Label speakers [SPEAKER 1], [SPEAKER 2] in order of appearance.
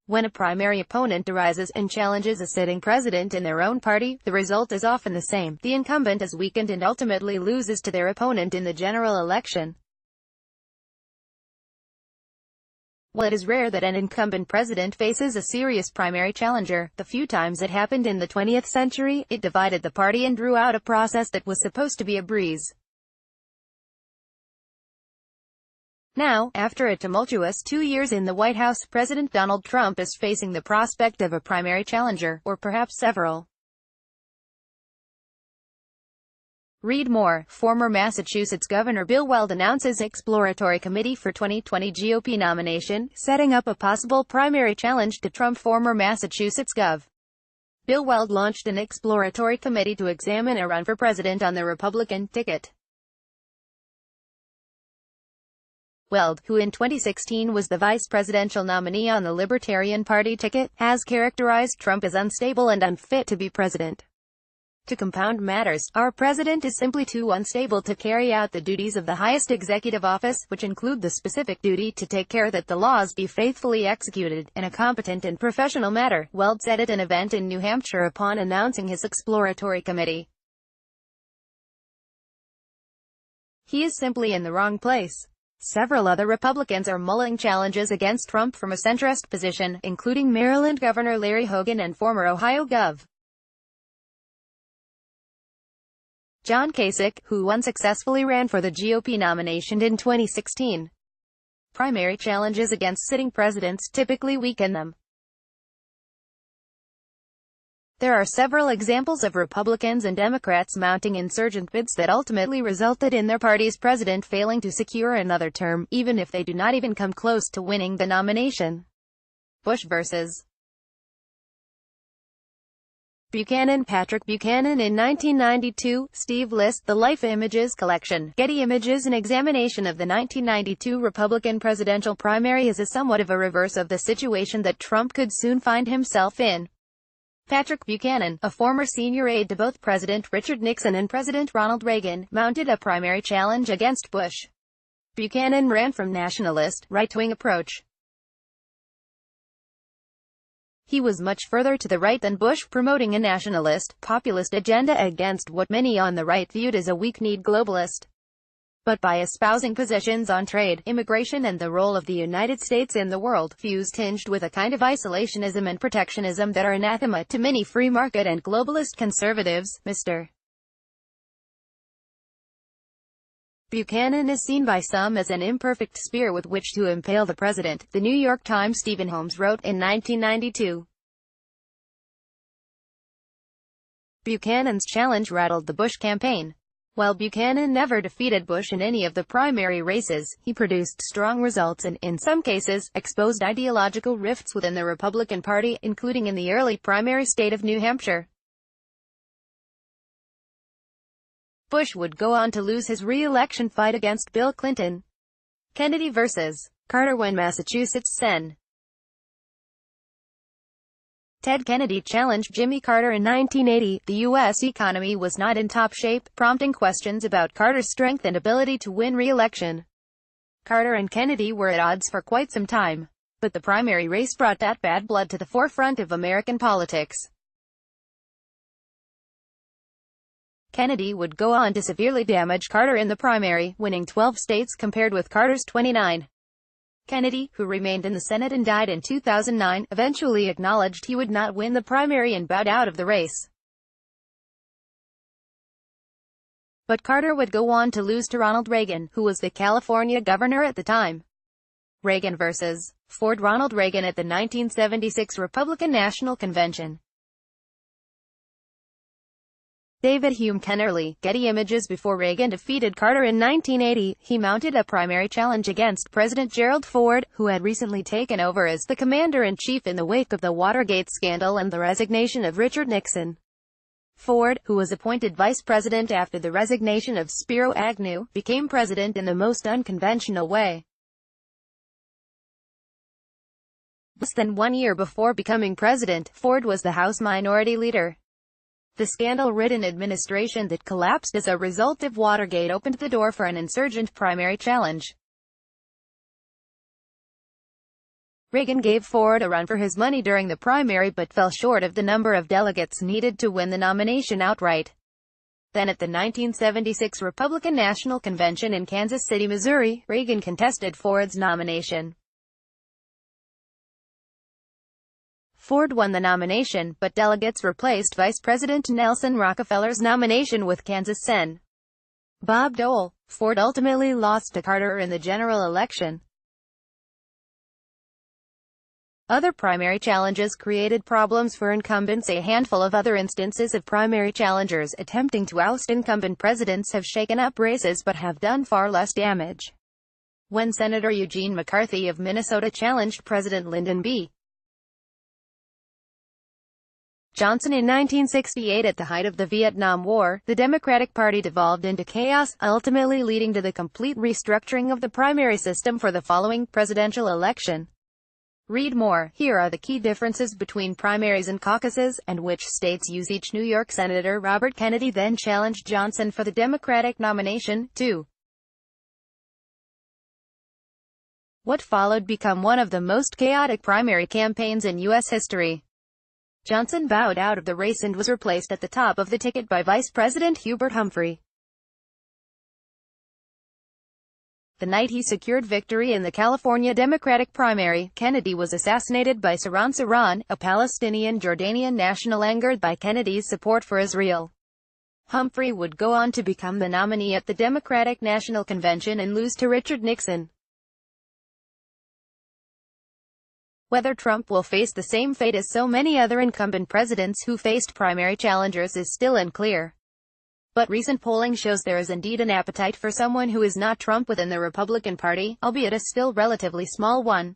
[SPEAKER 1] When a primary opponent arises and challenges a sitting president in their own party, the result is often the same. The incumbent is weakened and ultimately loses to their opponent in the general election. While it is rare that an incumbent president faces a serious primary challenger, the few times it happened in the 20th century, it divided the party and drew out a process that was supposed to be a breeze. Now, after a tumultuous 2 years in the White House, President Donald Trump is facing the prospect of a primary challenger, or perhaps several. Read more. Former Massachusetts Governor Bill Weld announces exploratory committee for 2020 GOP nomination, setting up a possible primary challenge to Trump. Former Massachusetts Gov. Bill Weld launched an exploratory committee to examine a run for president on the Republican ticket. Weld, who in 2016 was the vice presidential nominee on the Libertarian Party ticket, has characterized Trump as unstable and unfit to be president. To compound matters, our president is simply too unstable to carry out the duties of the highest executive office, which include the specific duty to take care that the laws be faithfully executed, in a competent and professional manner, Weld said at an event in New Hampshire upon announcing his exploratory committee. He is simply in the wrong place. Several other Republicans are mulling challenges against Trump from a centrist position, including Maryland Governor Larry Hogan and former Ohio Gov. John Kasich, who unsuccessfully ran for the GOP nomination in 2016. Primary challenges against sitting presidents typically weaken them. There are several examples of Republicans and Democrats mounting insurgent bids that ultimately resulted in their party's president failing to secure another term, even if they do not even come close to winning the nomination. Bush vs. Buchanan. Patrick Buchanan in 1992, Steve List, The Life Images Collection, Getty Images. An examination of the 1992 Republican presidential primary is somewhat of a reverse of the situation that Trump could soon find himself in. Patrick Buchanan, a former senior aide to both President Richard Nixon and President Ronald Reagan, mounted a primary challenge against Bush. Buchanan ran from nationalist, right-wing approach. He was much further to the right than Bush, promoting a nationalist, populist agenda against what many on the right viewed as a weak-kneed globalist. But by espousing positions on trade, immigration and the role of the United States in the world, views tinged with a kind of isolationism and protectionism that are anathema to many free market and globalist conservatives, Mr. Buchanan is seen by some as an imperfect spear with which to impale the president, the New York Times' Stephen Holmes wrote in 1992. Buchanan's challenge rattled the Bush campaign. While Buchanan never defeated Bush in any of the primary races, he produced strong results and, in some cases, exposed ideological rifts within the Republican Party, including in the early primary state of New Hampshire. Bush would go on to lose his re-election fight against Bill Clinton. Kennedy vs. Carter. When Massachusetts Sen. Ted Kennedy challenged Jimmy Carter in 1980, the U.S. economy was not in top shape, prompting questions about Carter's strength and ability to win re-election. Carter and Kennedy were at odds for quite some time. But the primary race brought that bad blood to the forefront of American politics. Kennedy would go on to severely damage Carter in the primary, winning 12 states compared with Carter's 29. Kennedy, who remained in the Senate and died in 2009, eventually acknowledged he would not win the primary and bowed out of the race. But Carter would go on to lose to Ronald Reagan, who was the California governor at the time. Reagan vs. Ford. Ronald Reagan at the 1976 Republican National Convention. David Hume Kennerly, Getty Images. Before Reagan defeated Carter in 1980, he mounted a primary challenge against President Gerald Ford, who had recently taken over as the commander-in-chief in the wake of the Watergate scandal and the resignation of Richard Nixon. Ford, who was appointed vice president after the resignation of Spiro Agnew, became president in the most unconventional way. Less than 1 year before becoming president, Ford was the House Minority Leader. The scandal-ridden administration that collapsed as a result of Watergate opened the door for an insurgent primary challenge. Reagan gave Ford a run for his money during the primary but fell short of the number of delegates needed to win the nomination outright. Then at the 1976 Republican National Convention in Kansas City, Missouri, Reagan contested Ford's nomination. Ford won the nomination, but delegates replaced Vice President Nelson Rockefeller's nomination with Kansas Sen. Bob Dole. Ford ultimately lost to Carter in the general election. Other primary challenges created problems for incumbents. A handful of other instances of primary challengers attempting to oust incumbent presidents have shaken up races but have done far less damage. When Senator Eugene McCarthy of Minnesota challenged President Lyndon B. Johnson in 1968 at the height of the Vietnam War, the Democratic Party devolved into chaos, ultimately leading to the complete restructuring of the primary system for the following presidential election. Read more. Here are the key differences between primaries and caucuses, and which states use each. New York Senator Robert Kennedy then challenged Johnson for the Democratic nomination, too. What followed became one of the most chaotic primary campaigns in U.S. history. Johnson bowed out of the race and was replaced at the top of the ticket by Vice President Hubert Humphrey. The night he secured victory in the California Democratic primary, Kennedy was assassinated by Saran, a Palestinian Jordanian national angered by Kennedy's support for Israel. Humphrey would go on to become the nominee at the Democratic National Convention and lose to Richard Nixon. Whether Trump will face the same fate as so many other incumbent presidents who faced primary challengers is still unclear. But recent polling shows there is indeed an appetite for someone who is not Trump within the Republican Party, albeit a still relatively small one.